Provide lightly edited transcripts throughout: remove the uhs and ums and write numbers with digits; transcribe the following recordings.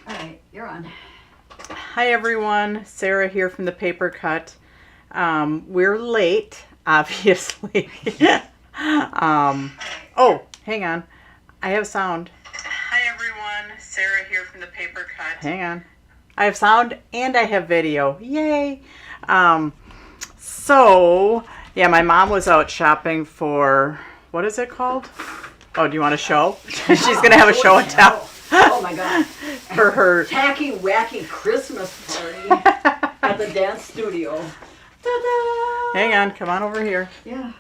All right, you're on. Hi everyone, Sarah here from the Paper Cut. We're late, obviously. Oh, hang on. I have sound. Hi everyone, Sarah here from the Paper Cut. Hang on. I have sound and I have video. Yay! Yeah, my mom was out shopping for, what is it called? Oh, do you want a show? She's going to have a show and tell. Oh my God. For her tacky, wacky Christmas party at the dance studio. Ta-da! Hang on, come on over here. Yeah.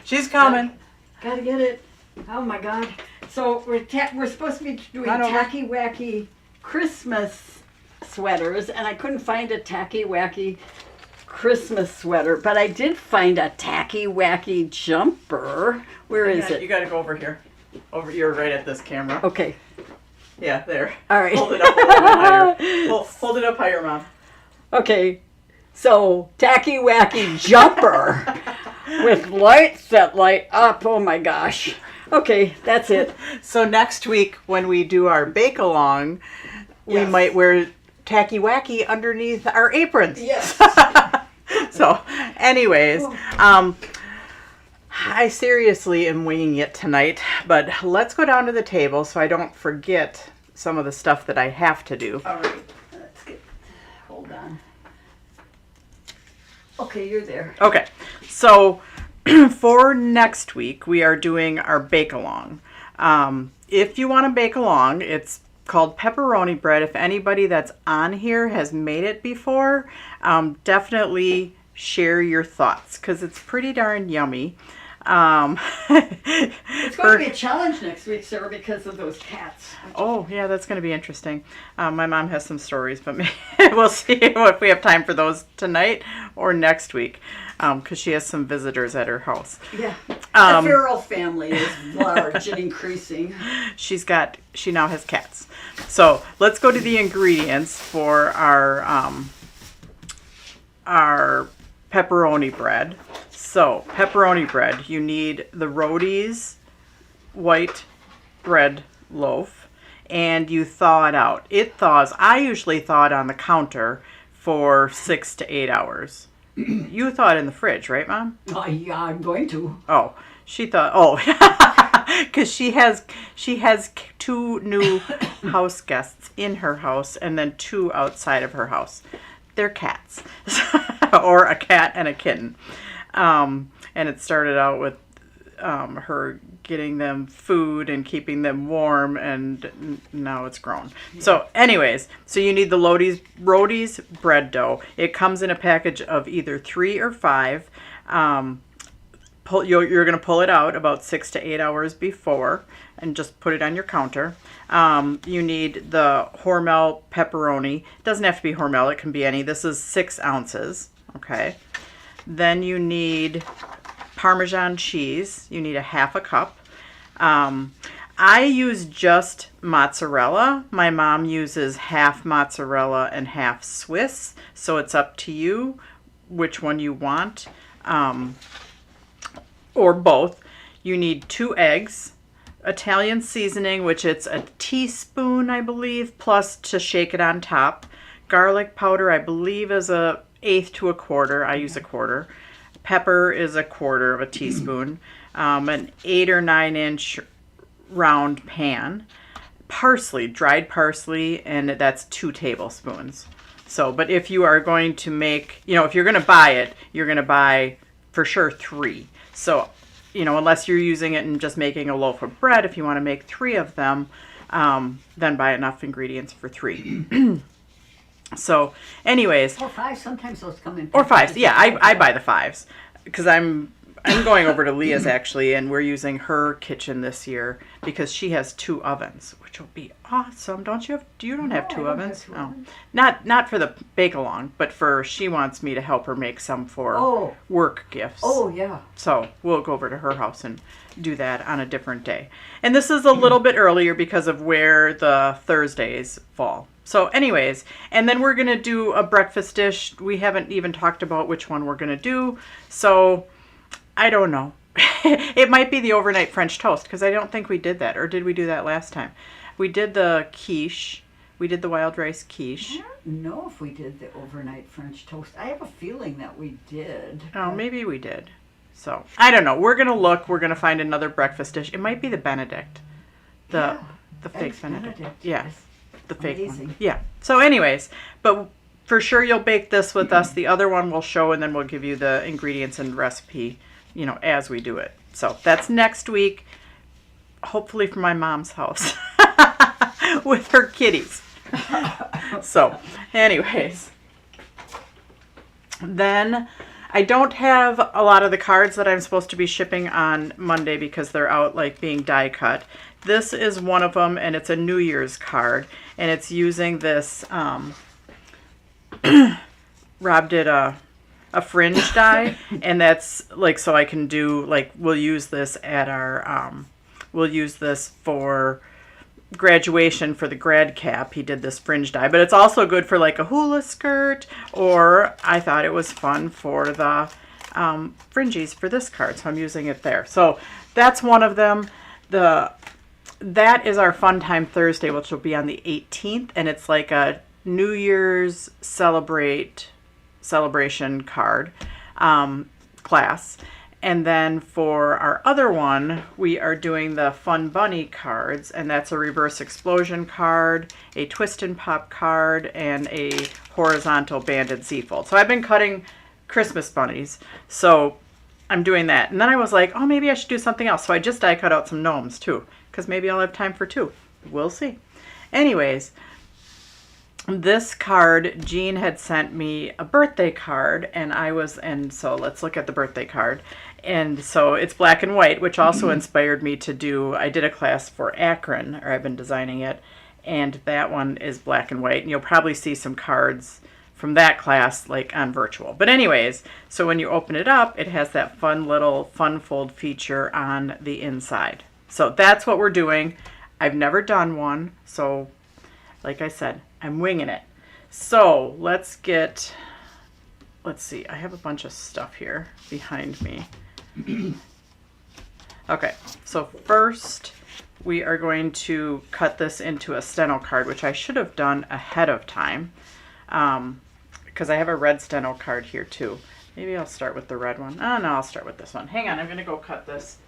She's coming. Gotta get it. Oh my God. So we're supposed to be doing tacky, wacky Christmas sweaters, and I couldn't find a tacky, wacky Christmas sweater, but I did find a tacky, wacky jumper. Where is it? You gotta go over here. You're right at this camera. Okay. Yeah, there. All right. Hold it up a little bit higher. Hold it up higher, Mom. Okay. So, tacky, wacky jumper with lights that light up. Oh my gosh. Okay, that's it. So next week when we do our bake-along, we might wear tacky, wacky underneath our aprons. Yes. So, anyways, I seriously am winging it tonight, but let's go down to the table so I don't forget some of the stuff that I have to do. All right, hold on. Okay, you're there. Okay, so for next week, we are doing our bake-along. If you want to bake along, it's called pepperoni bread. If anybody that's on here has made it before, definitely share your thoughts because it's pretty darn yummy. It's going to be a challenge next week, Sarah, because of those cats. Oh, yeah, that's going to be interesting. My mom has some stories, but we'll see if we have time for those tonight or next week because she has some visitors at her house. Yeah. The Farrell family is large and increasing. She now has cats. So let's go to the ingredients for our pepperoni bread. So, pepperoni bread, you need the Rhodey's white bread loaf, and you thaw it out. It thaws, I usually thaw it on the counter for 6 to 8 hours. You thaw it in the fridge, right, Mom? Yeah, I'm going to. Oh, because she has 2 new house guests in her house and then 2 outside of her house. They're cats, or a cat and a kitten. And it started out with her getting them food and keeping them warm, and now it's grown. Yeah. So anyways, so you need the Rhodey's bread dough. It comes in a package of either 3 or 5. You're going to pull it out about 6 to 8 hours before and just put it on your counter. You need the Hormel pepperoni. It doesn't have to be Hormel. It can be any. This is 6 ounces. Okay. Then you need Parmesan cheese. You need a half a cup. I use just mozzarella. My mom uses half mozzarella and half Swiss. So it's up to you which one you want. Or both. You need 2 eggs. Italian seasoning, which it's a teaspoon, I believe, plus to shake it on top. Garlic powder, I believe, is a 1/8 to 1/4. I use 1/4. Pepper is 1/4 of a teaspoon. An 8 or 9 inch round pan. Parsley, dried parsley, and that's 2 tablespoons. So, but if you are going to make, if you're going to buy it, you're going to buy for sure 3. So, unless you're using it and just making a loaf of bread, if you want to make 3 of them, then buy enough ingredients for 3. So, anyways. Or 5, sometimes those come in. Or 5s, yeah, I buy the 5s because I'm going over to Leah's actually, and we're using her kitchen this year because she has 2 ovens, which will be awesome. You don't have 2 ovens? Have 2 ovens. Not for the bake-along, but she wants me to help her make some for work gifts. Oh, yeah. So we'll go over to her house and do that on a different day. And this is a little bit earlier because of where the Thursdays fall. So anyways, and then we're going to do a breakfast dish. We haven't even talked about which one we're going to do. So I don't know. It might be the overnight French toast because I don't think we did that. Or did we do that last time? We did the quiche. We did the wild rice quiche. I don't know if we did the overnight French toast. I have a feeling that we did. Oh, maybe we did. So, I don't know. We're going to look. We're going to find another breakfast dish. It might be the Benedict. The fake Eggs Benedict. Yeah. Yes. The fake Amazing. one. Yeah. So anyways, but for sure you'll bake this with us. The other one we'll show, and then we'll give you the ingredients and recipe, as we do it. So that's next week, hopefully from my mom's house with her kitties. So anyways, then I don't have a lot of the cards that I'm supposed to be shipping on Monday because they're out like being die cut. This is one of them, and it's a New Year's card, and it's using this, Rob did a fringe die, and that's like, so I can do, like, we'll use this at our, we'll use this for graduation for the grad cap. He did this fringe die, but it's also good for like a hula skirt, or I thought it was fun for the fringies for this card, so I'm using it there. So that's one of them. That is our Fun Time Thursday, which will be on the 18th, and it's like a New Year's celebration card class. And then for our other one, we are doing the Fun Bunny cards, and that's a reverse explosion card, a twist and pop card, and a horizontal banded Z-fold. So I've been cutting Christmas bunnies, so I'm doing that. And then I was like, oh, maybe I should do something else. So I just die cut out some gnomes too, because maybe I'll have time for two. We'll see. Anyways, this card, Jean had sent me a birthday card, and so let's look at the birthday card. And so it's black and white, which also inspired me to do, I did a class for Akron, or I've been designing it, and that one is black and white. And you'll probably see some cards from that class like on virtual. But anyways, so when you open it up, it has that fun little fun fold feature on the inside. So that's what we're doing. I've never done one, so like I said, I'm winging it. So let's see, I have a bunch of stuff here behind me. Okay, so first we are going to cut this into a Steno card, which I should have done ahead of time, because I have a red Steno card here too. Maybe I'll start with the red one. Oh no, I'll start with this one. Hang on, I'm going to go cut this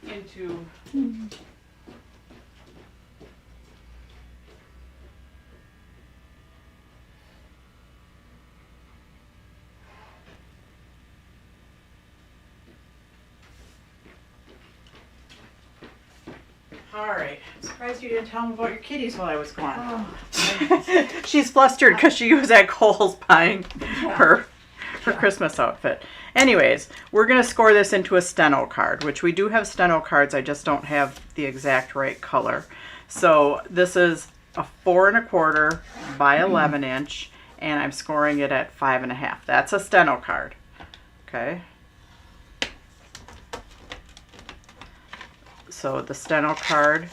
into... All right. I'm surprised you didn't tell me about your kitties while I was gone. Oh. She's flustered because she was at Kohl's buying her Christmas outfit. Anyways, we're going to score this into a Steno card, which we do have Steno cards. I just don't have the exact right color. So this is a 4 1/4 by 11 inch, and I'm scoring it at 5 1/2. That's a Steno card. Okay. So the Steno card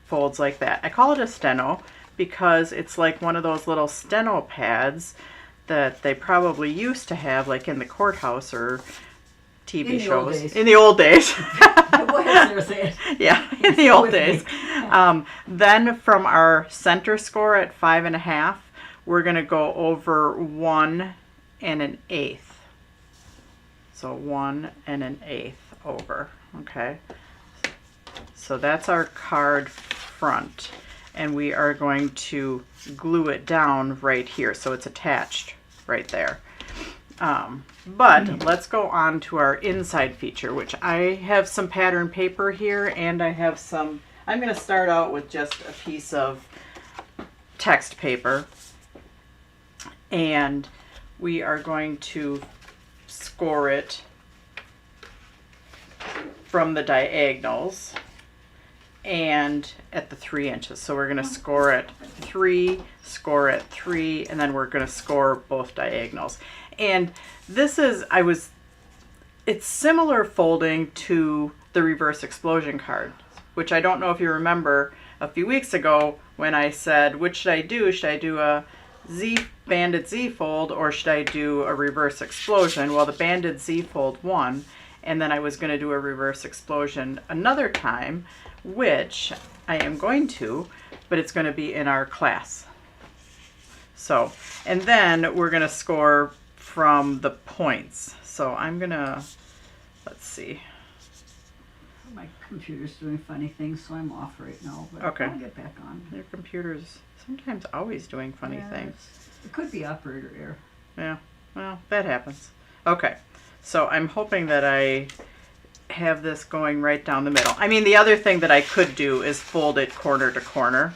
folds like that. I call it a Steno because it's like one of those little steno pads that they probably used to have like in the courthouse or TV shows. In the old days. Yeah, in the old days. Then from our center score at 5 1/2, we're going to go over 1 1/8. So 1 1/8 over. Okay. So that's our card front, and we are going to glue it down right here so it's attached right there. But let's go on to our inside feature, which I have some pattern paper here, and I have some, I'm going to start out with just a piece of text paper, and we are going to score it from the diagonals and at the 3 inches. So we're going to score it 3, score it 3, and then we're going to score both diagonals. And this is, it's similar folding to the reverse explosion card, which I don't know if you remember a few weeks ago when I said, which should I do? Should I do a banded Z fold, or should I do a reverse explosion? Well, the banded Z fold won, and then I was going to do a reverse explosion another time, which I am going to, but it's going to be in our class. So, and then we're going to score from the points. So I'm going to, let's see. My computer's doing funny things, so I'm off right now. But Okay. I'll get back on. Your computer's sometimes always doing funny things. It could be operator error. Yeah, well, that happens. Okay, so I'm hoping that I have this going right down the middle. I mean, the other thing that I could do is fold it corner to corner.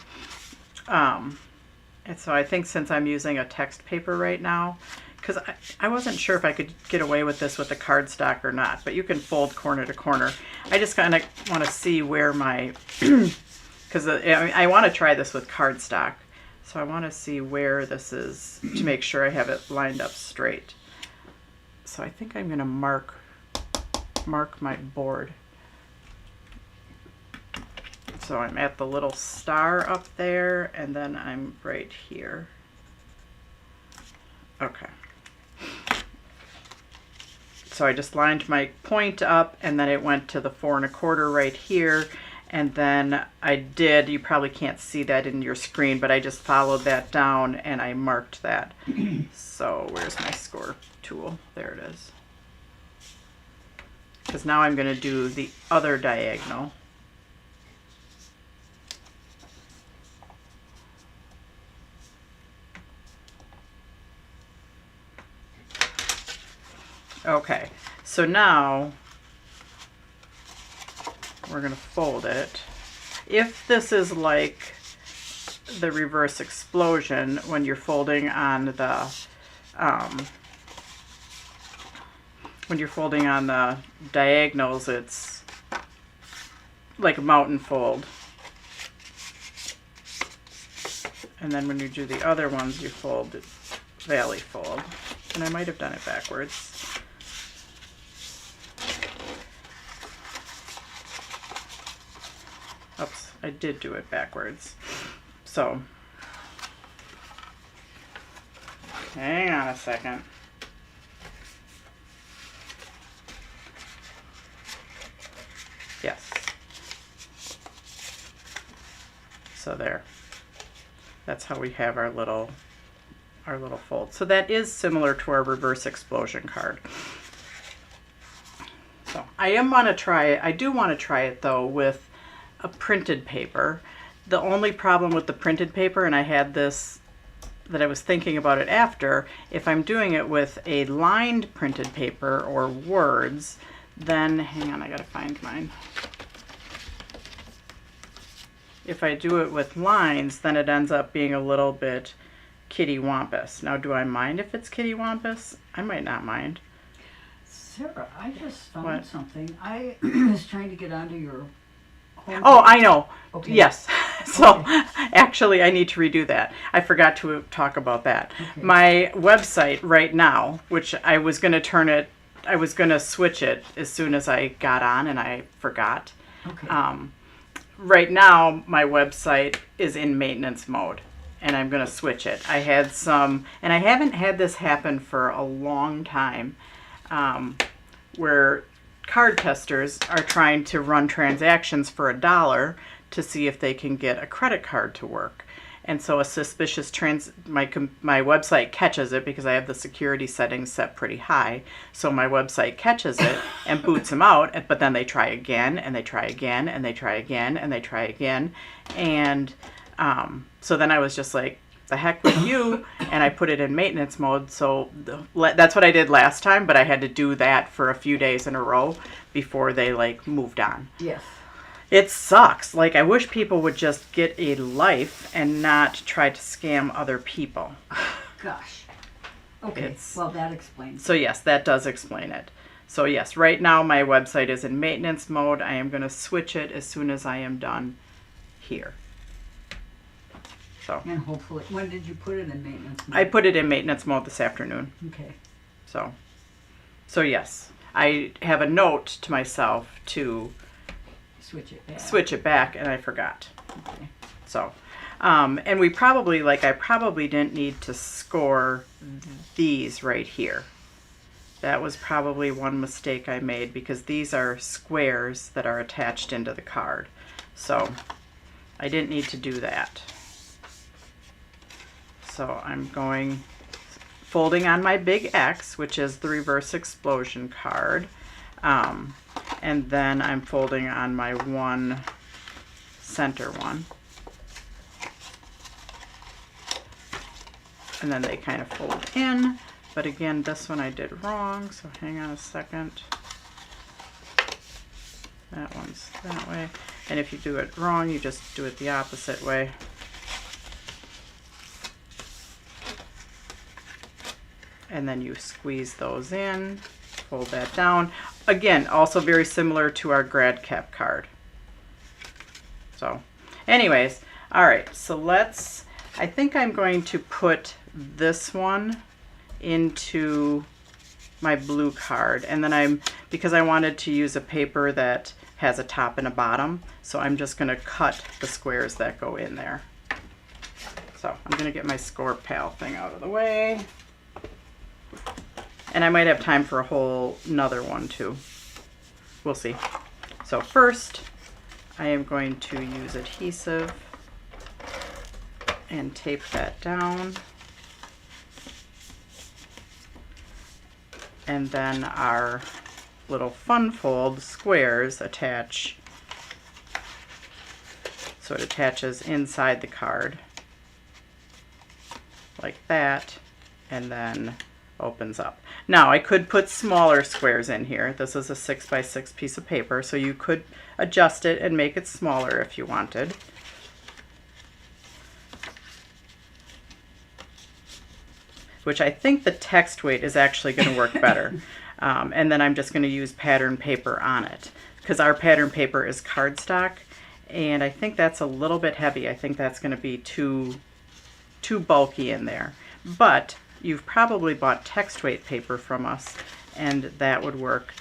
And so I think since I'm using a text paper right now, because I wasn't sure if I could get away with this with the cardstock or not, but you can fold corner to corner. I just kind of want to see where my, because I want to try this with cardstock. So I want to see where this is to make sure I have it lined up straight. So I think I'm going to mark my board. So I'm at the little star up there, and then I'm right here. Okay. So I just lined my point up, and then it went to the 4 1/4 right here. And then I did, you probably can't see that in your screen, but I just followed that down and I marked that. So where's my score tool? There it is. Because now I'm going to do the other diagonal. Okay, so now we're going to fold it. If this is like the reverse explosion, when you're folding on the diagonals, it's like a mountain fold. And then when you do the other ones, you fold it valley fold. And I might have done it backwards. Oops, I did do it backwards. So, hang on a second. Yes. So there. That's how we have our little fold. So that is similar to our reverse explosion card. So I do want to try it though with a printed paper. The only problem with the printed paper, and I had this that I was thinking about it after, if I'm doing it with a lined printed paper or words, then hang on, I gotta find mine. If I do it with lines, then it ends up being a little bit kitty-wampus. Now, do I mind if it's kitty-wampus? I might not mind. Sarah, I just found something. I was trying to get onto your home. Oh, I know. Okay. Yes. So Okay. actually, I need to redo that. I forgot to talk about that. Okay. My website right now, which I was going to switch it as soon as I got on, and I forgot. Okay. Right now, my website is in maintenance mode, and I'm going to switch it. I had some, and I haven't had this happen for a long time, where card testers are trying to run transactions for $1 to see if they can get a credit card to work. And so a suspicious my website catches it because I have the security settings set pretty high. So my website catches it and boots them out, but then they try again, and they try again, and they try again, and they try again. And so then I was just like, the heck with you, and I put it in maintenance mode. So that's what I did last time, but I had to do that for a few days in a row before they like moved on. Yes. It sucks. Like, I wish people would just get a life and not try to scam other people. Gosh. Okay. Well, that explains. So yes, that does explain it. So yes, right now my website is in maintenance mode. I am going to switch it as soon as I am done here. So. And hopefully, when did you put it in maintenance mode? I put it in maintenance mode this afternoon. Okay. So yes, I have a note to myself to switch it back, and I forgot. Okay. So, and we probably, I probably didn't need to score these right here. That was probably one mistake I made because these are squares that are attached into the card. So, I didn't need to do that. So I'm folding on my big X, which is the reverse explosion card. And then I'm folding on my one center one. And then they kind of fold in. But again, this one I did wrong, so hang on a second. That one's that way. And if you do it wrong, you just do it the opposite way. And then you squeeze those in, fold that down. Again, also very similar to our grad cap card. So anyways, all right, so I think I'm going to put this one into my blue card, and then because I wanted to use a paper that has a top and a bottom, so I'm just going to cut the squares that go in there. So I'm going to get my score pal thing out of the way, and I might have time for another one too. We'll see. So first I am going to use adhesive and tape that down. And then our little fun fold squares attach. So it attaches inside the card like that, and then opens up. Now I could put smaller squares in here. This is a 6x6 piece of paper, so you could adjust it and make it smaller if you wanted. Which I think the text weight is actually going to work better. And then I'm just going to use pattern paper on it, because our pattern paper is cardstock, and I think that's a little bit heavy. I think that's going to be too bulky in there. But you've probably bought text weight paper from us, and that would work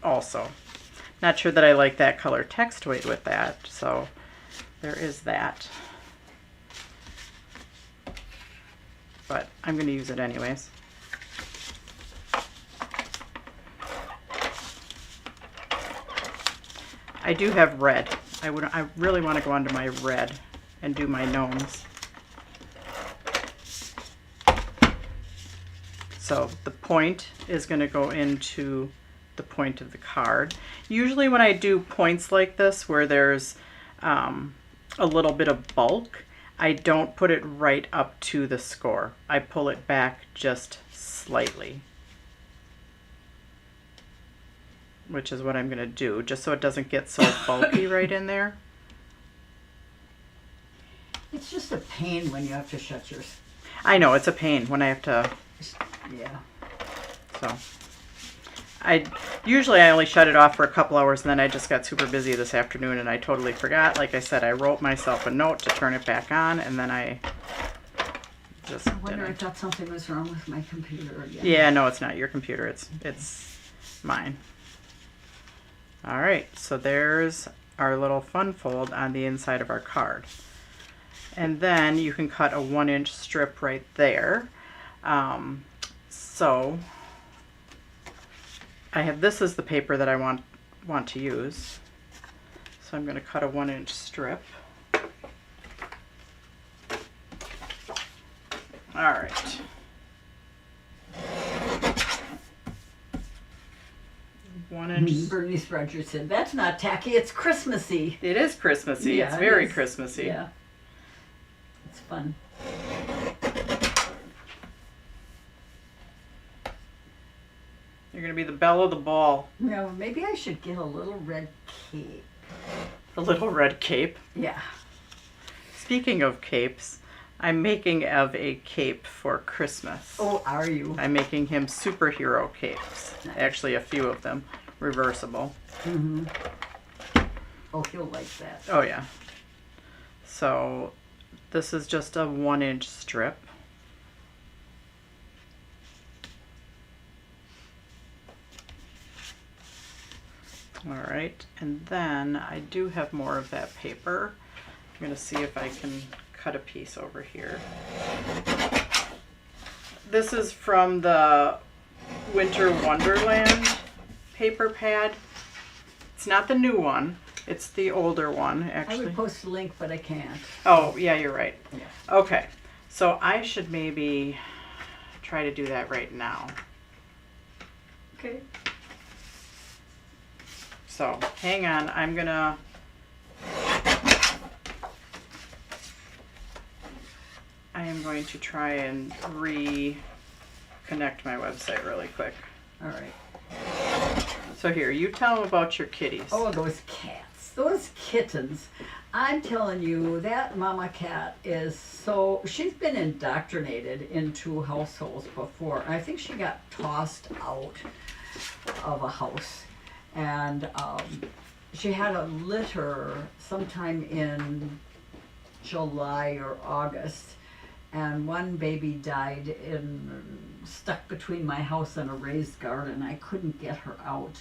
also. Not sure that I like that color text weight with that, so there is that. But I'm going to use it anyways. I do have red. I really want to go onto my red and do my gnomes. So the point is going to go into the point of the card. Usually when I do points like this where there's a little bit of bulk, I don't put it right up to the score. I pull it back just slightly, which is what I'm going to do, just so it doesn't get so bulky right in there. It's just a pain when you have to shut yours. I know, it's a pain when I have to. Yeah. So I only shut it off for a couple hours, and then I just got super busy this afternoon and I totally forgot. Like I said, I wrote myself a note to turn it back on, and then I just I wonder if that something was wrong with my computer again. Yeah, no, it's not your computer. It's mine. All right, so there's our little fun fold on the inside of our card. And then you can cut a 1-inch strip right there. So this is the paper that I want to use. So I'm going to cut a 1-inch strip. All right. Bernice Rogers said, "That's not tacky, it's Christmassy." It is Christmassy. Yeah, it's very it is. Christmassy. Yeah. It's fun. You're going to be the belle of the ball. No, maybe I should get a little red cape. A little red cape. Yeah. Speaking of capes, I'm making Ev a cape for Christmas. Oh, are you? I'm making him superhero capes. Nice. Actually, a few of them. Reversible. Mm-hmm. Oh, he'll like that. Oh, yeah. So, this is just a 1-inch strip. All right, and then I do have more of that paper. I'm going to see if I can cut a piece over here. This is from the Winter Wonderland paper pad. It's not the new one. It's the older one, I actually. would post a link, but I can't. Oh, yeah, you're right. Yeah. Okay, so I should maybe try to do that right now. Okay. So hang on, I'm gonna I am going to try and reconnect my website really quick. All right. So here, you tell them about your kitties. Oh, those cats, those kittens. I'm telling you, that mama cat is she's been indoctrinated into households before. I think she got tossed out of a house. And she had a litter sometime in July or August. And one baby died stuck between my house and a raised garden. I couldn't get her out.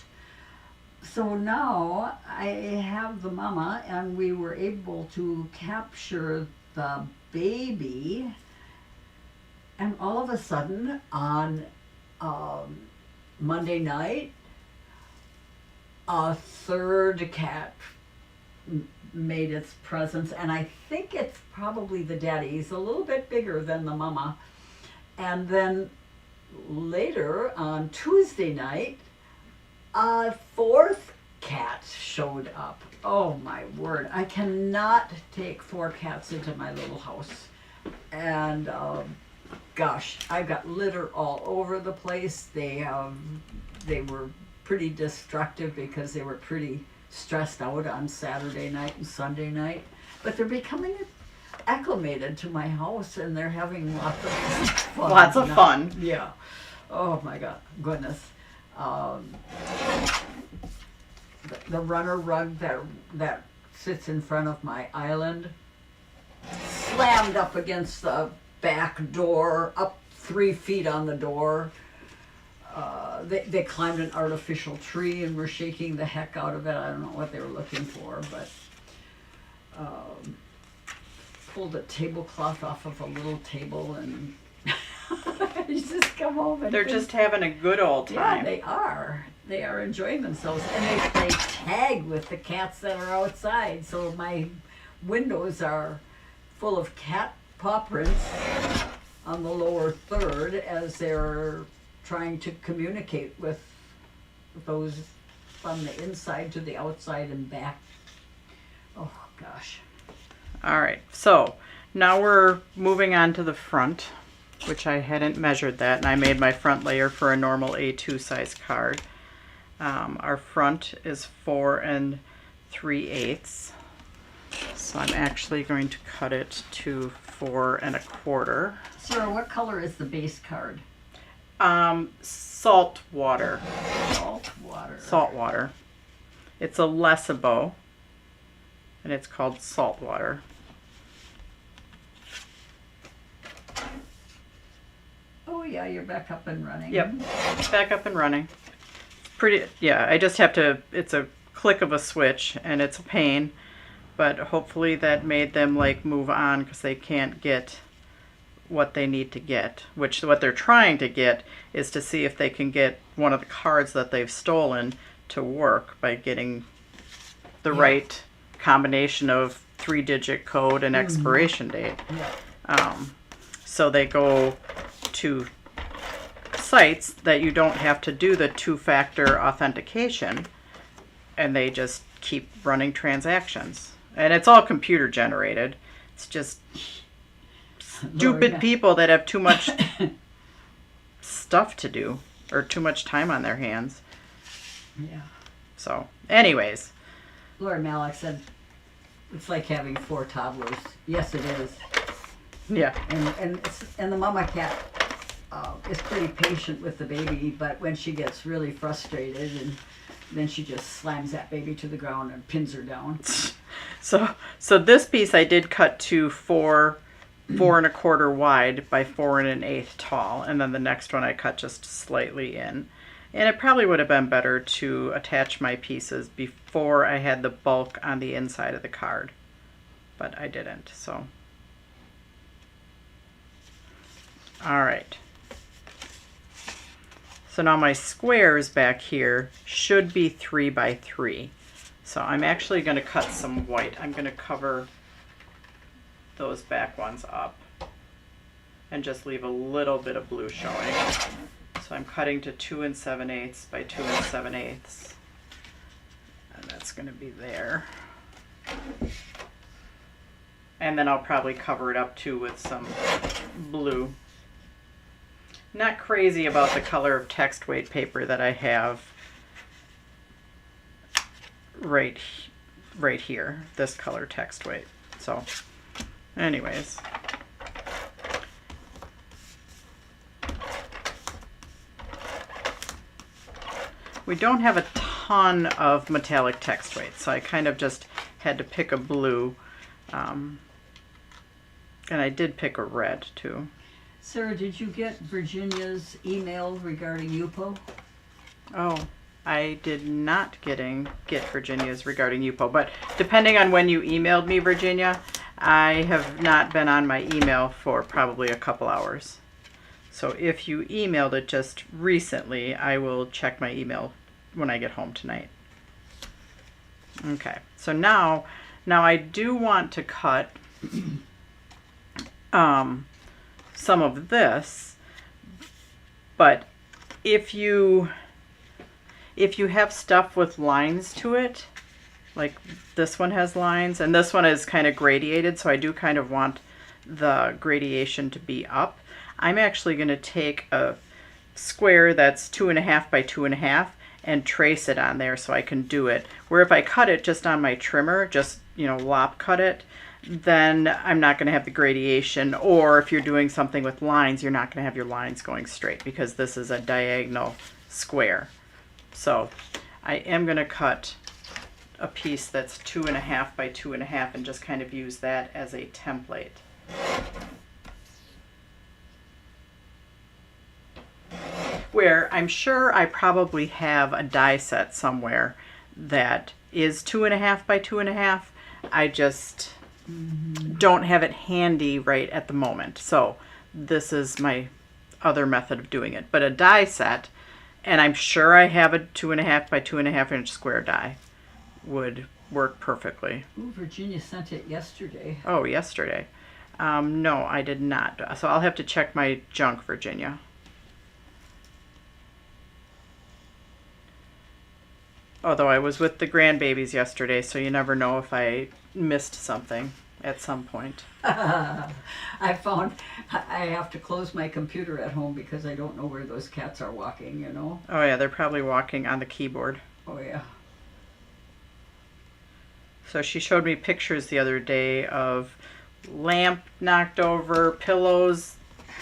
So now I have the mama, and we were able to capture the baby. And all of a sudden, on Monday night, a third cat made its presence, and I think it's probably the daddy. He's a little bit bigger than the mama. And then later on Tuesday night, a fourth cat showed up. Oh my word, I cannot take 4 cats into my little house. And gosh, I've got litter all over the place. They were pretty destructive because they were pretty stressed out on Saturday night and Sunday night. But they're becoming acclimated to my house, and they're having lots of fun. Lots of fun. Yeah. Oh my goodness. The runner rug that sits in front of my island slammed up against the back door, up 3 feet on the door. They climbed an artificial tree and were shaking the heck out of it. I don't know what they were looking for, but pulled a tablecloth off of a little table, and you just come home and They're just having a good old time. yeah, they are. They are enjoying themselves, and they play tag with the cats that are outside. So my windows are full of cat paw prints on the lower third as they're trying to communicate with those from the inside to the outside and back. Oh gosh. All right, so now we're moving on to the front, which I hadn't measured that, and I made my front layer for a normal A2 size card. Our front is 4 3/8, so I'm actually going to cut it to 4 1/4. Sarah, what color is the base card? Salt water. Salt water. Salt water. It's a Lesabo, and it's called salt water. Oh yeah, you're back up and running. Yep, back up and running. Pretty, yeah, I just have to, it's a click of a switch, and it's a pain, but hopefully that made them like move on because they can't get what they need to get, which what they're trying to get is to see if they can get one of the cards that they've stolen to work by getting the right combination of 3-digit code and expiration date. Yeah. So they go to sites that you don't have to do the 2-factor authentication, and they just keep running transactions. And it's all computer generated. It's just stupid people that have too much stuff to do or too much time on their hands. Yeah. So, anyways. Lord Malik said, it's like having 4 toddlers. Yes, it is. Yeah. And the mama cat is pretty patient with the baby, but when she gets really frustrated, and then she just slams that baby to the ground and pins her down. So this piece I did cut to 4 1/4 wide by 4 1/8 tall, and then the next one I cut just slightly in. And it probably would have been better to attach my pieces before I had the bulk on the inside of the card, but I didn't, so. All right. So now my squares back here should be 3 by 3. So I'm actually going to cut some white. I'm going to cover those back ones up and just leave a little bit of blue showing. So I'm cutting to 2 7/8 by 2 7/8. And that's going to be there. And then I'll probably cover it up too with some blue. Not crazy about the color of text weight paper that I have right here, this color text weight. So anyways, we don't have a ton of metallic text weight, so I kind of just had to pick a blue, and I did pick a red too. Sarah, did you get Virginia's email regarding UPO? Oh, I did not get Virginia's regarding UPO, but depending on when you emailed me, Virginia, I have not been on my email for probably a couple hours. So if you emailed it just recently, I will check my email when I get home tonight. Okay, so now I do want to cut some of this, but if you have stuff with lines to it, like this one has lines and this one is kind of gradiated, so I do kind of want the gradation to be up, I'm actually going to take a square that's 2.5 by 2.5 and trace it on there so I can do it. Where if I cut it just on my trimmer, just, lop cut it, then I'm not going to have the gradation. Or if you're doing something with lines, you're not going to have your lines going straight because this is a diagonal square. So I am going to cut a piece that's 2.5 by 2.5 and just kind of use that as a template. Where I'm sure I probably have a die set somewhere that is 2.5 by 2.5. I just don't have it handy right at the moment. So this is my other method of doing it. But a die set, and I'm sure I have a 2.5 by 2.5 inch square die, would work perfectly. Ooh, Virginia sent it yesterday. Oh, yesterday. No, I did not. So I'll have to check my junk, Virginia. Although I was with the grandbabies yesterday, so you never know if I missed something at some point. I found I have to close my computer at home because I don't know where those cats are walking, Oh yeah, they're probably walking on the keyboard. Oh yeah. So she showed me pictures the other day of lamp knocked over, pillows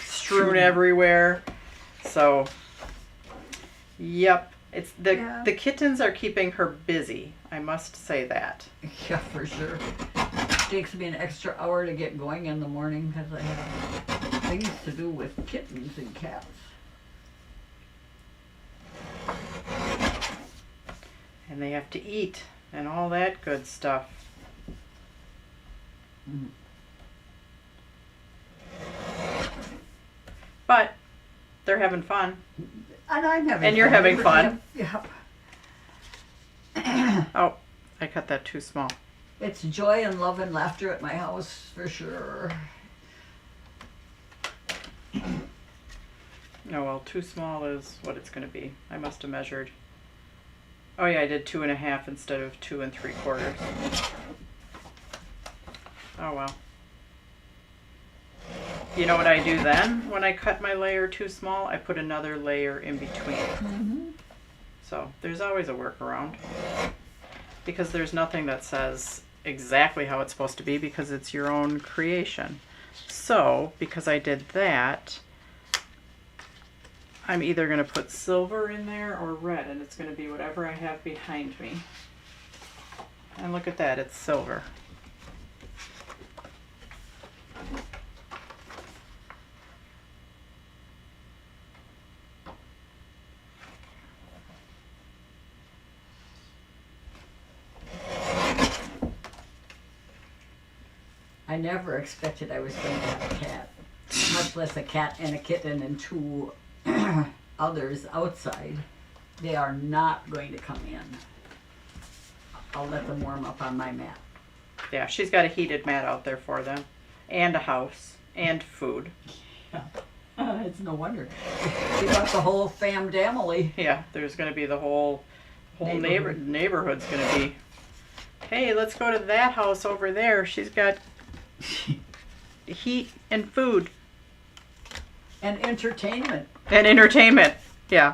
strewn everywhere. So, yep. It's the kittens are keeping her busy. I must say that. Yeah, for sure. It takes me an extra hour to get going in the morning because I have things to do with kittens and cats. And they have to eat and all that good stuff. Mm. But they're having fun. And I'm having fun. And you're having fun. Yep. Oh, I cut that too small. It's joy and love and laughter at my house for sure. Oh well, too small is what it's going to be. I must have measured. Oh yeah, I did 2.5 instead of 2 3/4. Oh well. You know what I do then when I cut my layer too small? I put another layer in between. Mm-hmm. So there's always a workaround. Because there's nothing that says exactly how it's supposed to be because it's your own creation. So, because I did that, I'm either going to put silver in there or red, and it's going to be whatever I have behind me. And look at that, it's silver. I never expected I was going to have a cat, much less a cat and a kitten and two others outside. They are not going to come in. I'll let them warm up on my mat. Yeah, she's got a heated mat out there for them, and a house, and food. It's no wonder. She got the whole family. Yeah, there's going to be the whole neighborhood's going to be, hey, let's go to that house over there. She's got heat and food. And entertainment. And entertainment, yeah.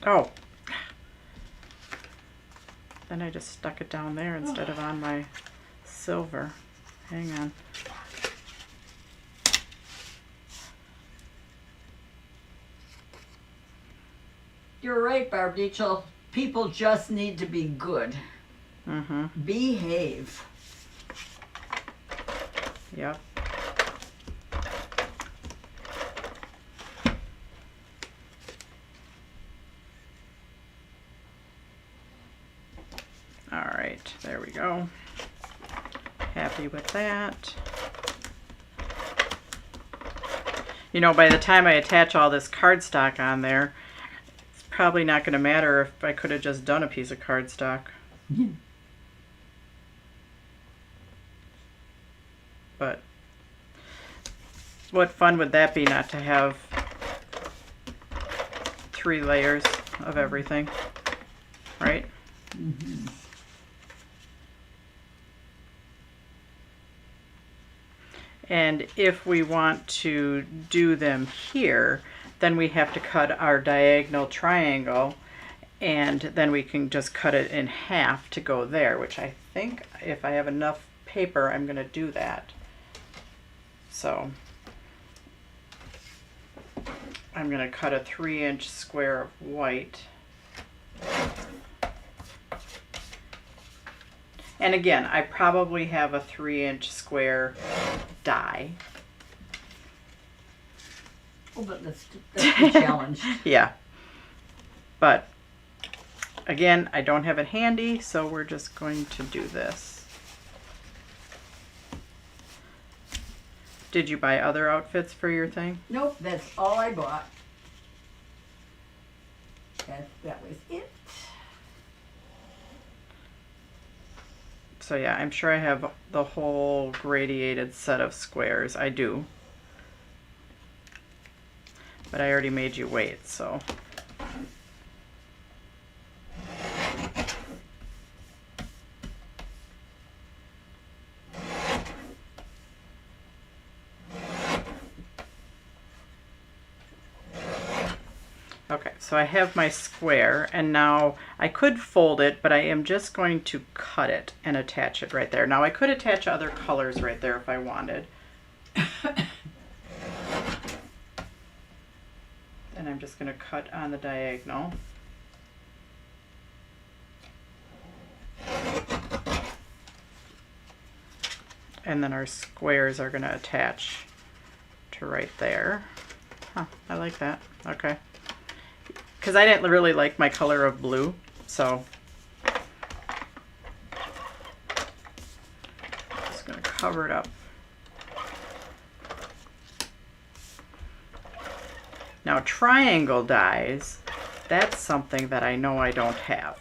Oh. Then I just stuck it down there instead of on my silver. Hang on. You're right, Barb Dietschel. People just need to be good. Mm-hmm. Behave. Yep. All right, there we go. Happy with that. You know, by the time I attach all this cardstock on there, it's probably not going to matter if I could have just done a piece of cardstock. But what fun would that be not to have 3 layers of everything, right? Mm-hmm. And if we want to do them here, then we have to cut our diagonal triangle, and then we can just cut it in half to go there, which I think if I have enough paper, I'm going to do that. So I'm going to cut a 3-inch square of white. And again, I probably have a 3-inch square die. Oh, but that's the challenge. Yeah. But again, I don't have it handy, so we're just going to do this. Did you buy other outfits for your thing? Nope, that's all I bought. That was it. So yeah, I'm sure I have the whole gradiated set of squares. I do. But I already made you wait, so. Okay, so I have my square, and now I could fold it, but I am just going to cut it and attach it right there. Now I could attach other colors right there if I wanted. And I'm just going to cut on the diagonal. And then our squares are going to attach to right there. Huh, I like that. Okay. Because I didn't really like my color of blue, so just going to cover it up. Now triangle dies, that's something that I know I don't have.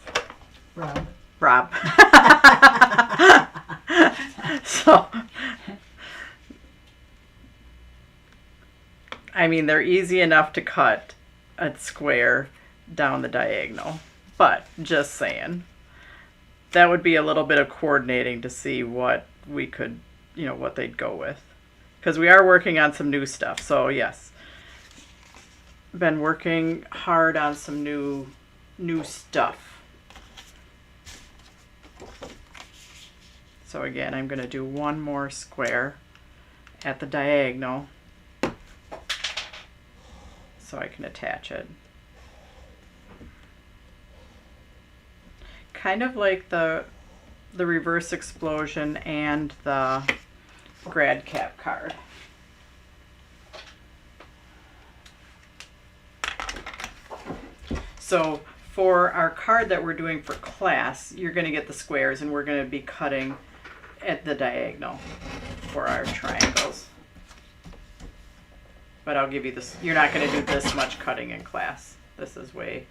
Rob. So, I mean, they're easy enough to cut a square down the diagonal, but just saying, that would be a little bit of coordinating to see what we could, you know, what they'd go with, because we are working on some new stuff. So yes, been working hard on some new stuff. So again, I'm going to do one more square at the diagonal so I can attach it. Kind of like the reverse explosion and the grad cap card. So for our card that we're doing for class, you're going to get the squares, and we're going to be cutting at the diagonal for our triangles. But I'll give you this. You're not going to do this much cutting in class. This is way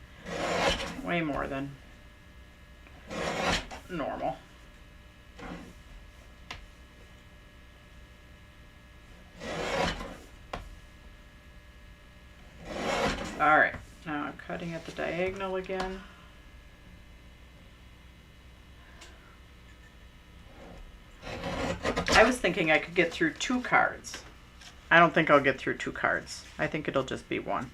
more than normal. All right, now I'm cutting at the diagonal again. I was thinking I could get through 2 cards. I don't think I'll get through 2 cards. I think it'll just be 1.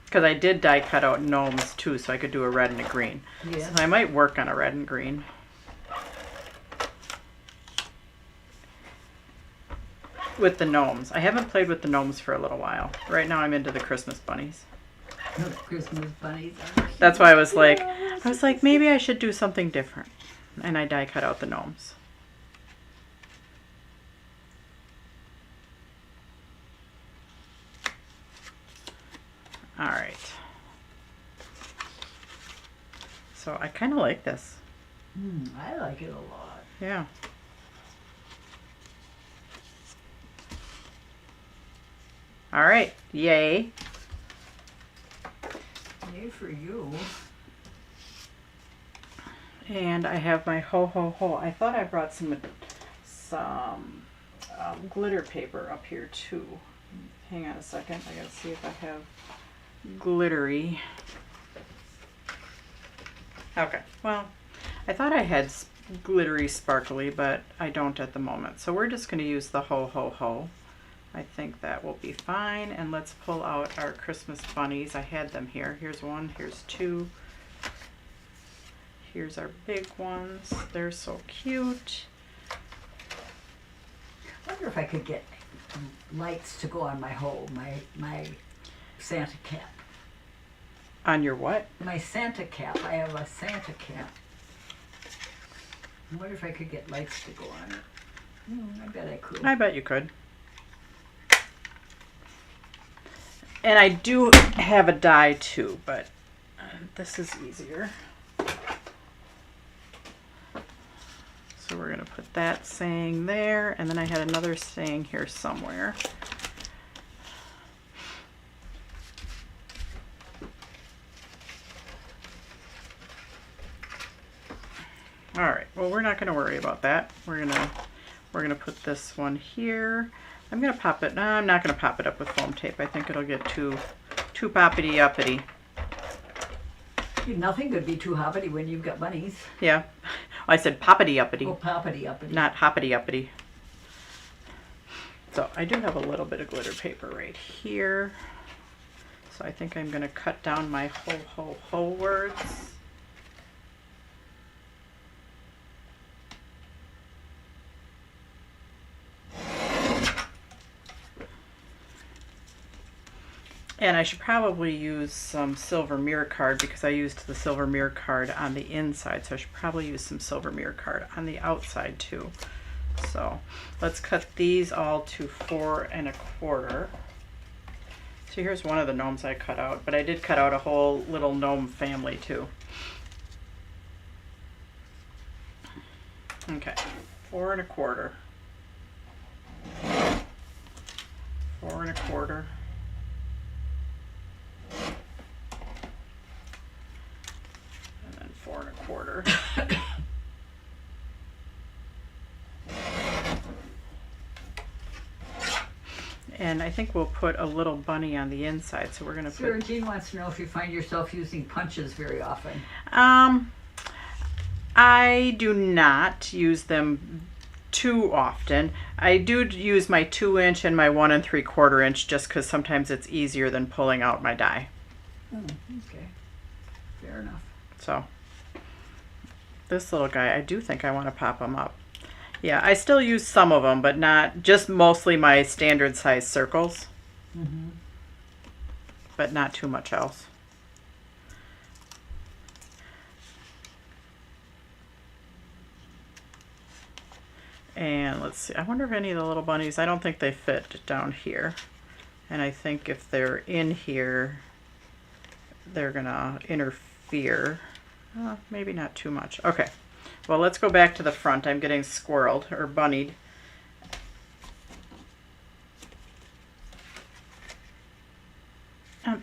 Because I did die cut out gnomes too, so I could do a red and a green. Yeah. So I might work on a red and green. With the gnomes. I haven't played with the gnomes for a little while. Right now I'm into the Christmas bunnies. The Christmas bunnies are cute. That's why I was like, maybe I should do something different. And I die cut out the gnomes. All right. So I kind of like this. I like it a lot. Yeah. All right. Yay. Yay for you. And I have my ho ho ho. I thought I brought some glitter paper up here too. Hang on a second. I gotta see if I have glittery. Okay. Well, I thought I had glittery sparkly, but I don't at the moment. So we're just gonna use the ho ho ho. I think that will be fine. And let's pull out our Christmas bunnies. I had them here. Here's 1, here's 2. Here's our big ones. They're so cute. I wonder if I could get lights to go on my my Santa cap. On your what? My Santa cap. I have a Santa cap. I wonder if I could get lights to go on it. I bet I could. I bet you could. And I do have a die too, but this is easier. So we're going to put that saying there, and then I had another saying here somewhere. All right, well, we're not going to worry about that. We're going to put this one here. I'm going to pop it. No, I'm not going to pop it up with foam tape. I think it'll get too poppity-uppity. Nothing could be too hoppity when you've got bunnies. Yeah. I said poppity-uppity. Oh, poppity-uppity. Not hoppity-uppity. So I do have a little bit of glitter paper right here. So I think I'm going to cut down my ho ho ho words. And I should probably use some silver mirror card because I used the silver mirror card on the inside. So I should probably use some silver mirror card on the outside too. So let's cut these all to 4 1/4. So here's one of the gnomes I cut out, but I did cut out a whole little gnome family too. Okay, 4 1/4. 4 1/4. And then 4 1/4. And I think we'll put a little bunny on the inside. So we're going to put... Sarah Jean wants to know if you find yourself using punches very often. I do not use them too often. I do use my 2" and my 1 3/4" just because sometimes it's easier than pulling out my die. Oh, okay. Fair enough. So this little guy, I do think I want to pop him up. Yeah, I still use some of them, but not, just mostly my standard size circles. Mm-hmm. But not too much else. And let's see, I wonder if any of the little bunnies, I don't think they fit down here. And I think if they're in here, they're gonna interfere. Maybe not too much. Okay, well, let's go back to the front. I'm getting squirreled or bunnied.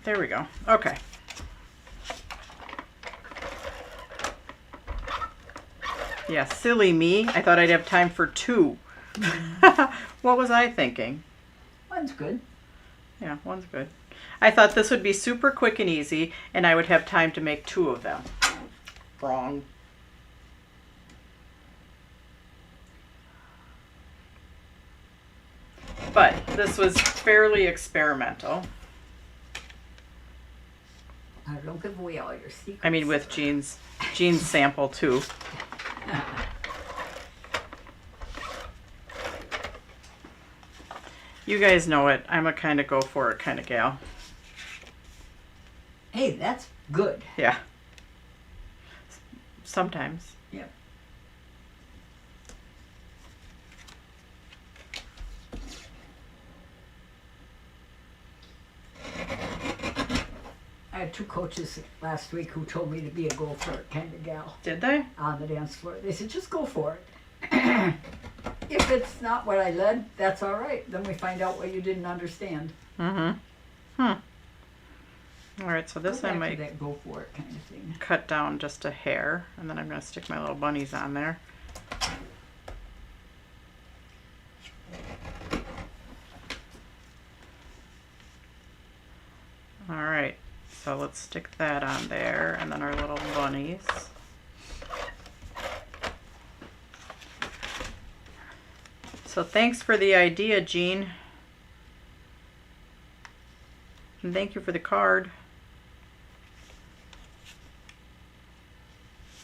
There we go. Okay. Yeah, silly me. I thought I'd have time for 2. What was I thinking? One's good. Yeah, one's good. I thought this would be super quick and easy, and I would have time to make 2 of them. Wrong. But this was fairly experimental. Don't give away all your secrets. I mean, with Jean's sample too. You guys know it. I'm a kind of go for it kind of gal. Hey, that's good. Yeah. Sometimes. Yep. I had 2 coaches last week who told me to be a go for it kind of gal Did they? on the dance floor. They said, just go for it. If it's not what I led, that's all right. Then we find out what you didn't understand. Mm-hmm. All right, so this Go I back to might that go for it kind of thing. cut down just a hair, and then I'm going to stick my little bunnies on there. All right, so let's stick that on there, and then our little bunnies. So thanks for the idea, Jean. And thank you for the card.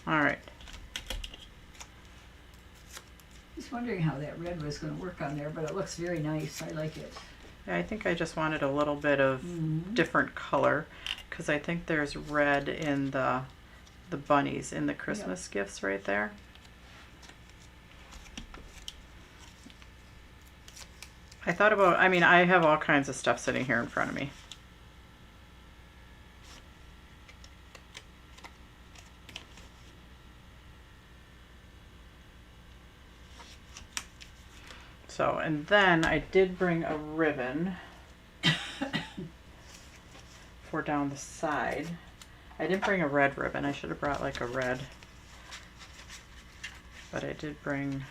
All right. Just wondering how that red was going to work on there, but it looks very nice. I like it. Yeah, I think I just wanted a little bit of different color because I think there's red in the bunnies in the Christmas gifts right there. I thought about, I mean, I have all kinds of stuff sitting here in front of me. So, and then I did bring a ribbon for down the side. I didn't bring a red ribbon. I should have brought like a red. But I did bring,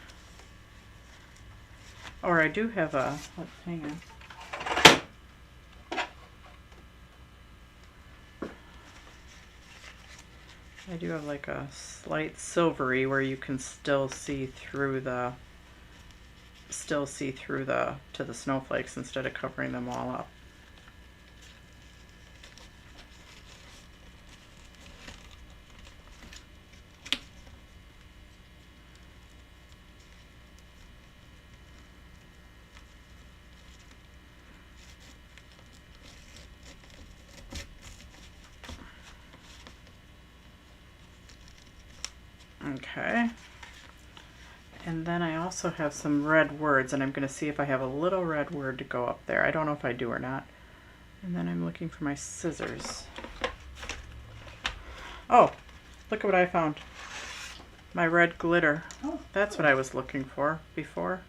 or I do have a, hang on. I do have like a slight silvery where you can still see through the, to the snowflakes instead of covering them all up. Okay. And then I also have some red words, and I'm going to see if I have a little red word to go up there. I don't know if I do or not. And then I'm looking for my scissors. Oh, look at what I found. My red glitter. Oh, that's what I was looking for before.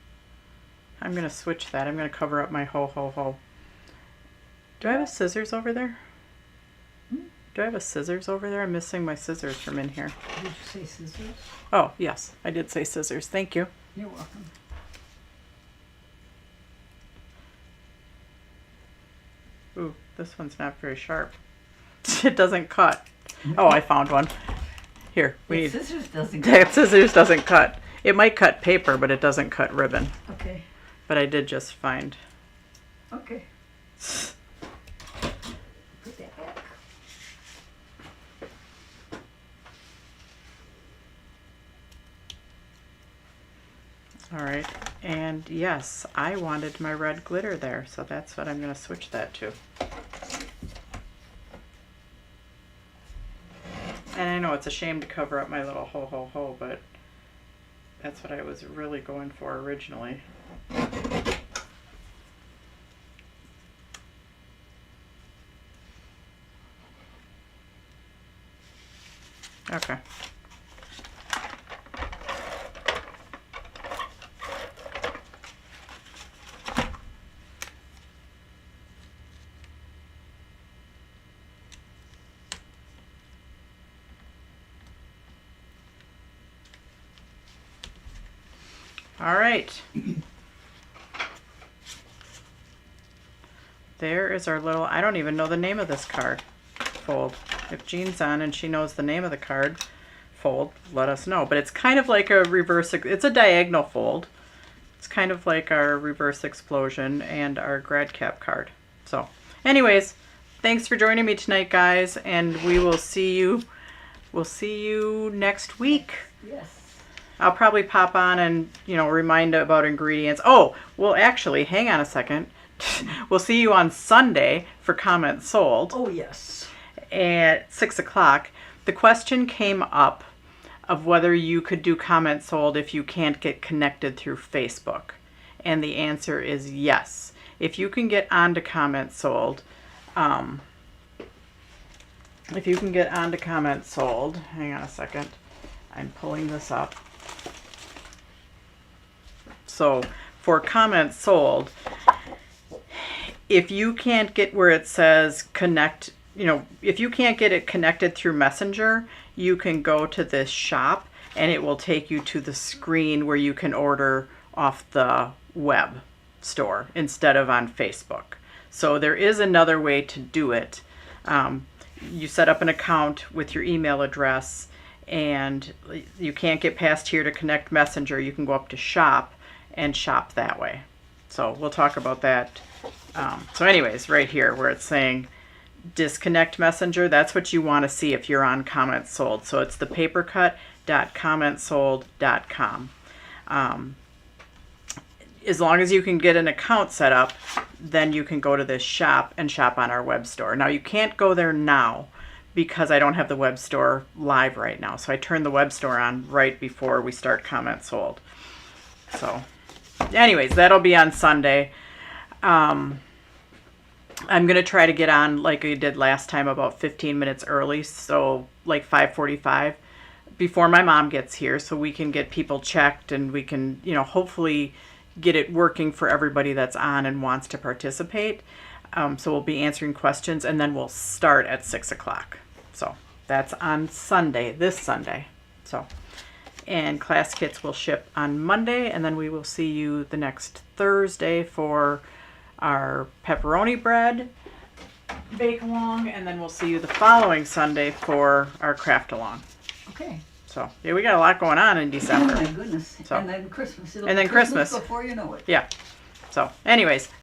I'm going to switch that. I'm going to cover up my ho ho ho. Do I have a scissors over there? Do I have a scissors over there? I'm missing my scissors from in here. Did you say scissors? Oh, yes. I did say scissors. Thank you. You're welcome. Ooh, this one's not very sharp. It doesn't cut. Oh, I found one. Here, we need... Scissors doesn't That cut. scissors doesn't cut. It might cut paper, but it doesn't cut ribbon. Okay. But I did just find... Okay. Put that back. All right, and yes, I wanted my red glitter there, so that's what I'm going to switch that to. And I know it's a shame to cover up my little ho ho ho, but that's what I was really going for originally. Okay. All right. There is our little, I don't even know the name of this card fold. If Jean's on and she knows the name of the card fold, let us know. But it's kind of like a reverse, it's a diagonal fold. It's kind of like our reverse explosion and our grad cap card. So anyways, thanks for joining me tonight, guys, and we'll see you next week. Yes. I'll probably pop on and, remind about ingredients. Oh, well, actually, hang on a second. We'll see you on Sunday for comments sold. Oh, yes. At 6 o'clock. The question came up of whether you could do comments sold if you can't get connected through Facebook. And the answer is yes. If you can get onto comments sold, hang on a second. I'm pulling this up. So for comments sold, if you can't get where it says connect, if you can't get it connected through Messenger, you can go to this shop and it will take you to the screen where you can order off the web store instead of on Facebook. So there is another way to do it. You set up an account with your email address and you can't get past here to connect Messenger. You can go up to shop and shop that way. So we'll talk about that. So anyways, right here where it's saying disconnect Messenger, that's what you want to see if you're on comments sold. So it's the papercut.commentsold.com. As long as you can get an account set up, then you can go to this shop and shop on our web store. Now you can't go there now because I don't have the web store live right now. So I turned the web store on right before we start comments sold. So anyways, that'll be on Sunday. I'm going to try to get on like I did last time about 15 minutes early. So like 5:45 before my mom gets here so we can get people checked and we can, hopefully get it working for everybody that's on and wants to participate. So we'll be answering questions and then we'll start at 6 o'clock. So that's on Sunday, this Sunday. So, and class kits will ship on Monday and then we will see you the next Thursday for our pepperoni bread bake along, and then we'll see you the following Sunday for our craft along. Okay. So yeah, we got a lot going on in December. Oh my goodness. So, and then Christmas. And then Christmas. Before you know it. Yeah. So anyways,